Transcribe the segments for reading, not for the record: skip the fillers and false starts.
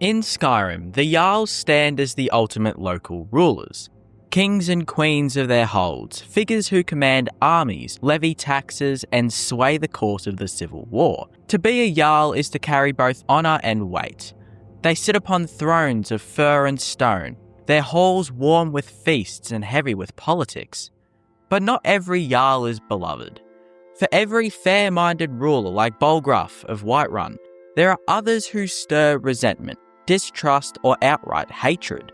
In Skyrim, the Jarls stand as the ultimate local rulers. Kings and queens of their holds, figures who command armies, levy taxes, and sway the course of the civil war. To be a Jarl is to carry both honour and weight. They sit upon thrones of fir and stone, their halls warm with feasts and heavy with politics. But not every Jarl is beloved. For every fair-minded ruler like Bolgruff of Whiterun, there are others who stir resentment, distrust, or outright hatred.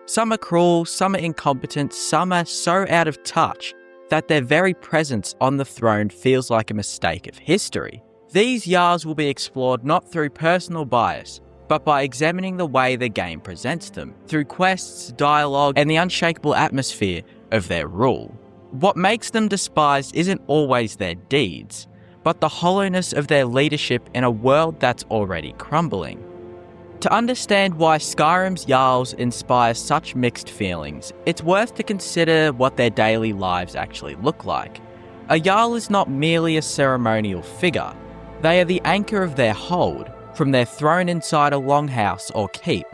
Some are cruel, some are incompetent, some are so out of touch that their very presence on the throne feels like a mistake of history. These Jarls will be explored not through personal bias, but by examining the way the game presents them, through quests, dialogue, and the unshakable atmosphere of their rule. What makes them despised isn't always their deeds, but the hollowness of their leadership in a world that's already crumbling. To understand why Skyrim's Jarls inspire such mixed feelings, it's worth to consider what their daily lives actually look like. A Jarl is not merely a ceremonial figure. They are the anchor of their hold, from their throne inside a longhouse or keep.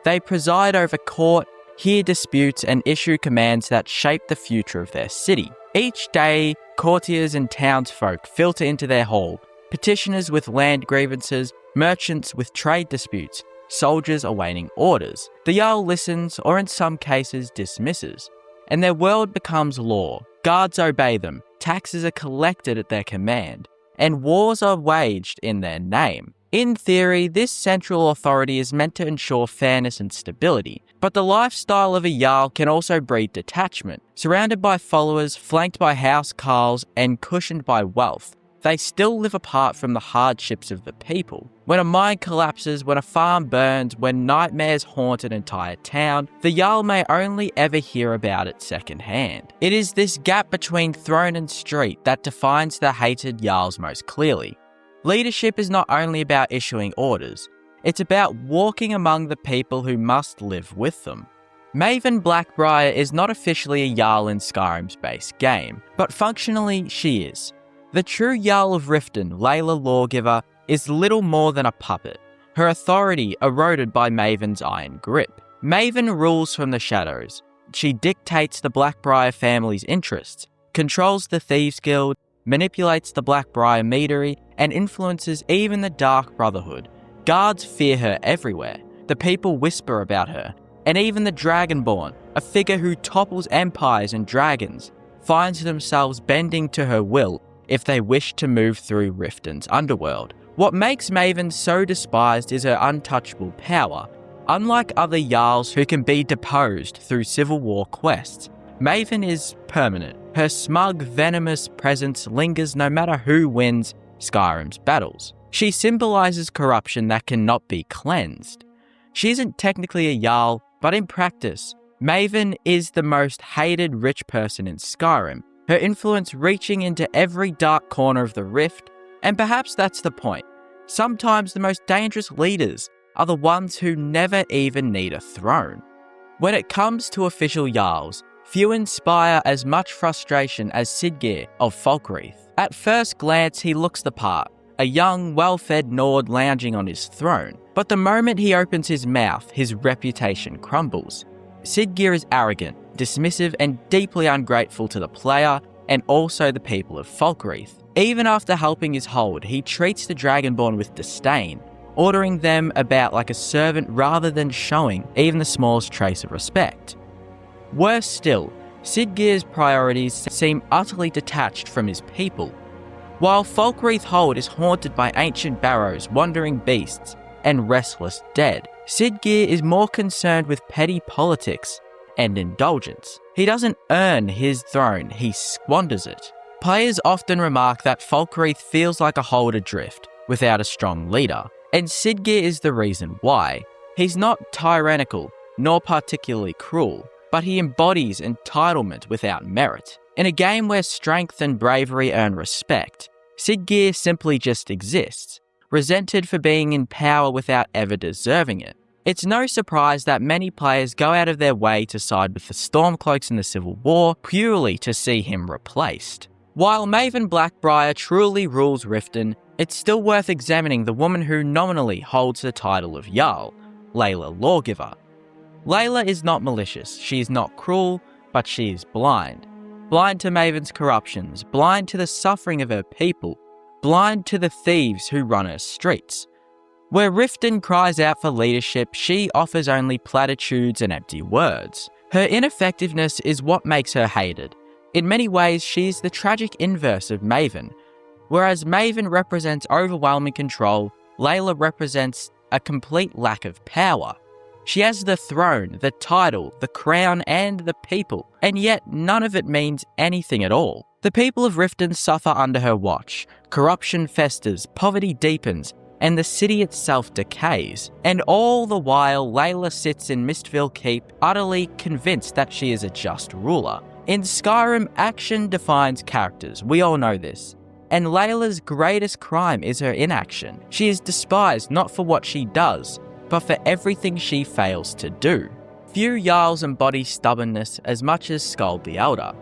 They preside over court, hear disputes, and issue commands that shape the future of their city. Each day, courtiers and townsfolk filter into their hall, petitioners with land grievances, merchants with trade disputes, soldiers awaiting orders. The Jarl listens, or in some cases dismisses, and their world becomes law. Guards obey them, taxes are collected at their command, and wars are waged in their name. In theory, this central authority is meant to ensure fairness and stability, but the lifestyle of a Jarl can also breed detachment. Surrounded by followers, flanked by house carls, and cushioned by wealth, they still live apart from the hardships of the people. When a mine collapses, when a farm burns, when nightmares haunt an entire town, the Jarl may only ever hear about it secondhand. It is this gap between throne and street that defines the hated Jarls most clearly. Leadership is not only about issuing orders, it's about walking among the people who must live with them. Maven Blackbriar is not officially a Jarl in Skyrim's base game, but functionally she is. The true Jarl of Riften, Layla Lawgiver, is little more than a puppet, her authority eroded by Maven's iron grip. Maven rules from the shadows. She dictates the Blackbriar family's interests, controls the Thieves Guild, manipulates the Blackbriar meadery, and influences even the Dark Brotherhood. Guards fear her everywhere. The people whisper about her, and even the Dragonborn, a figure who topples empires and dragons, finds themselves bending to her will if they wish to move through Riften's underworld. What makes Maven so despised is her untouchable power. Unlike other Jarls who can be deposed through civil war quests, Maven is permanent. Her smug, venomous presence lingers no matter who wins Skyrim's battles. She symbolises corruption that cannot be cleansed. She isn't technically a Jarl, but in practice, Maven is the most hated rich person in Skyrim, her influence reaching into every dark corner of the Rift, and perhaps that's the point. Sometimes the most dangerous leaders are the ones who never even need a throne. When it comes to official Jarls, few inspire as much frustration as Siggeir of Falkreath. At first glance, he looks the part, a young, well-fed Nord lounging on his throne. But the moment he opens his mouth, his reputation crumbles. Siggeir is arrogant, dismissive, and deeply ungrateful to the player and also the people of Falkreath. Even after helping his hold, he treats the Dragonborn with disdain, ordering them about like a servant rather than showing even the smallest trace of respect. Worse still, Siggeir's priorities seem utterly detached from his people. While Falkreath Hold is haunted by ancient barrows, wandering beasts, and restless dead, Siggeir is more concerned with petty politics and indulgence. He doesn't earn his throne, he squanders it. Players often remark that Falkreath feels like a hold adrift, without a strong leader, and Siggeir is the reason why. He's not tyrannical, nor particularly cruel, but he embodies entitlement without merit. In a game where strength and bravery earn respect, Siggeir simply just exists, resented for being in power without ever deserving it. It's no surprise that many players go out of their way to side with the Stormcloaks in the Civil War purely to see him replaced. While Maven Blackbriar truly rules Riften, it's still worth examining the woman who nominally holds the title of Jarl. Layla Lawgiver. Layla is not malicious, she is not cruel, but she is blind. Blind to Maven's corruptions, blind to the suffering of her people, blind to the thieves who run her streets. Where Riften cries out for leadership, she offers only platitudes and empty words. Her ineffectiveness is what makes her hated. In many ways, she is the tragic inverse of Maven. Whereas Maven represents overwhelming control, Layla represents a complete lack of power. She has the throne, the title, the crown, and the people, and yet none of it means anything at all. The people of Riften suffer under her watch. Corruption festers, poverty deepens, and the city itself decays. And all the while, Layla sits in Mistville Keep, utterly convinced that she is a just ruler. In Skyrim, action defines characters, we all know this. And Layla's greatest crime is her inaction. She is despised not for what she does, but for everything she fails to do. Few Jarls embody stubbornness as much as Skald the Elder.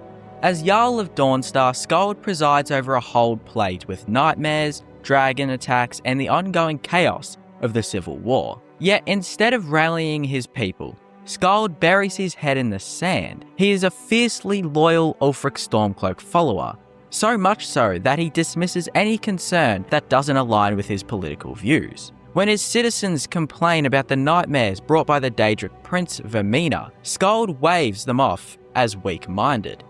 As Jarl of Dawnstar, Skald presides over a hold plagued with nightmares, dragon attacks, and the ongoing chaos of the Civil War. Yet instead of rallying his people, Skald buries his head in the sand. He is a fiercely loyal Ulfric Stormcloak follower, so much so that he dismisses any concern that doesn't align with his political views. When his citizens complain about the nightmares brought by the Daedric Prince Vermina, Skald waves them off as weak-minded.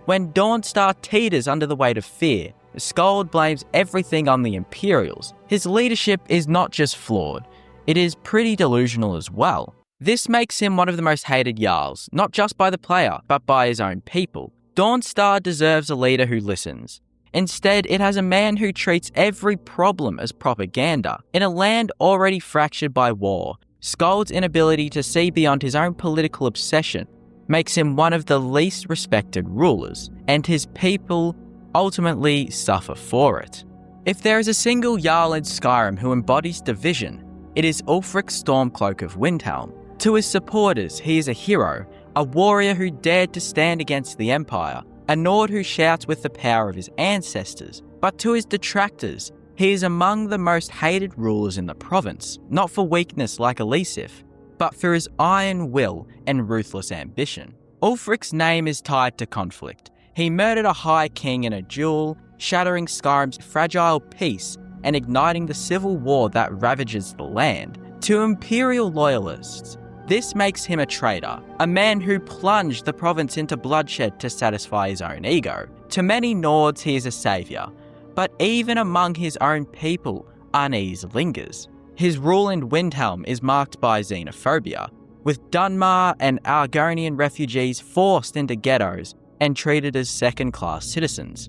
When Dawnstar teeters under the weight of fear, Skald blames everything on the Imperials. His leadership is not just flawed, it is pretty delusional as well. This makes him one of the most hated Jarls, not just by the player, but by his own people. Dawnstar deserves a leader who listens. Instead, it has a man who treats every problem as propaganda. In a land already fractured by war, Skald's inability to see beyond his own political obsession makes him one of the least respected rulers, and his people ultimately suffer for it. If there is a single Jarl in Skyrim who embodies division, it is Ulfric Stormcloak of Windhelm. To his supporters, he is a hero, a warrior who dared to stand against the Empire, a Nord who shouts with the power of his ancestors. But to his detractors, he is among the most hated rulers in the province, not for weakness like Elisif, but for his iron will and ruthless ambition. Ulfric's name is tied to conflict. He murdered a high king in a duel, shattering Skyrim's fragile peace and igniting the civil war that ravages the land. To Imperial loyalists, this makes him a traitor, a man who plunged the province into bloodshed to satisfy his own ego. To many Nords, he is a saviour, but even among his own people, unease lingers. His rule in Windhelm is marked by xenophobia, with Dunmar and Argonian refugees forced into ghettos and treated as second-class citizens.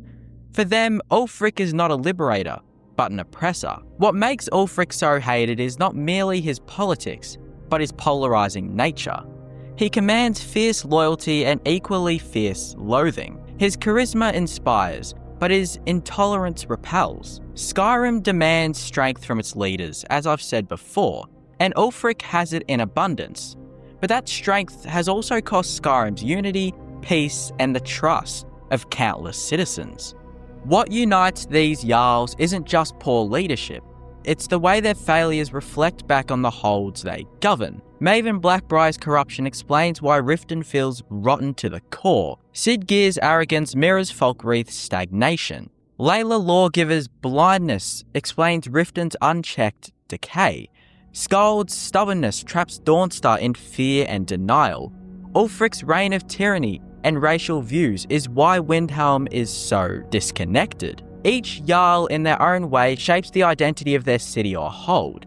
For them, Ulfric is not a liberator, but an oppressor. What makes Ulfric so hated is not merely his politics, but his polarizing nature. He commands fierce loyalty and equally fierce loathing. His charisma inspires, but his intolerance repels. Skyrim demands strength from its leaders, as I've said before, and Ulfric has it in abundance. But that strength has also cost Skyrim's unity, peace, and the trust of countless citizens. What unites these Jarls isn't just poor leadership, it's the way their failures reflect back on the holds they govern. Maven Blackbriar's corruption explains why Riften feels rotten to the core. Sid Geir's arrogance mirrors Falkreath's stagnation. Layla Lawgiver's blindness explains Riften's unchecked decay. Skald's stubbornness traps Dawnstar in fear and denial. Ulfric's reign of tyranny and racial views is why Windhelm is so disconnected. Each Jarl in their own way shapes the identity of their city or hold.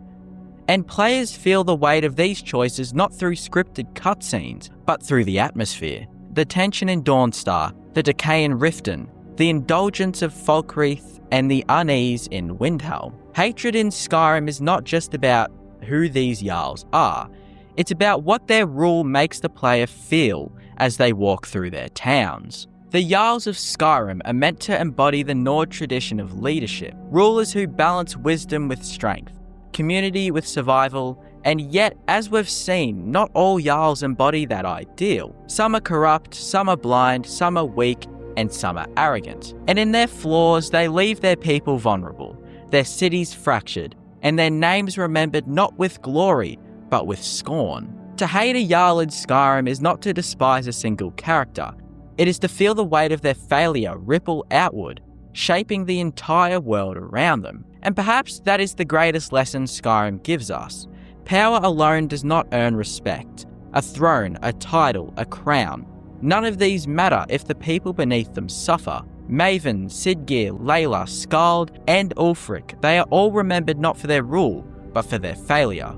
And players feel the weight of these choices not through scripted cutscenes, but through the atmosphere. The tension in Dawnstar, the decay in Riften, the indulgence of Falkreath, and the unease in Windhelm. Hatred in Skyrim is not just about who these Jarls are, it's about what their rule makes the player feel as they walk through their towns. The Jarls of Skyrim are meant to embody the Nord tradition of leadership, rulers who balance wisdom with strength, community with survival, and yet, as we've seen, not all Jarls embody that ideal. Some are corrupt, some are blind, some are weak, and some are arrogant. And in their flaws, they leave their people vulnerable, their cities fractured, and their names remembered not with glory, but with scorn. To hate a Jarl in Skyrim is not to despise a single character. It is to feel the weight of their failure ripple outward, shaping the entire world around them. And perhaps that is the greatest lesson Skyrim gives us. Power alone does not earn respect. A throne, a title, a crown. None of these matter if the people beneath them suffer. Maven, Sidgeir, Layla, Skald, and Ulfric, they are all remembered not for their rule, but for their failure.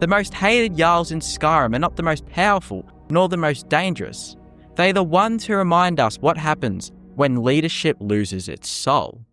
The most hated Jarls in Skyrim are not the most powerful, nor the most dangerous. They are the ones who remind us what happens when leadership loses its soul.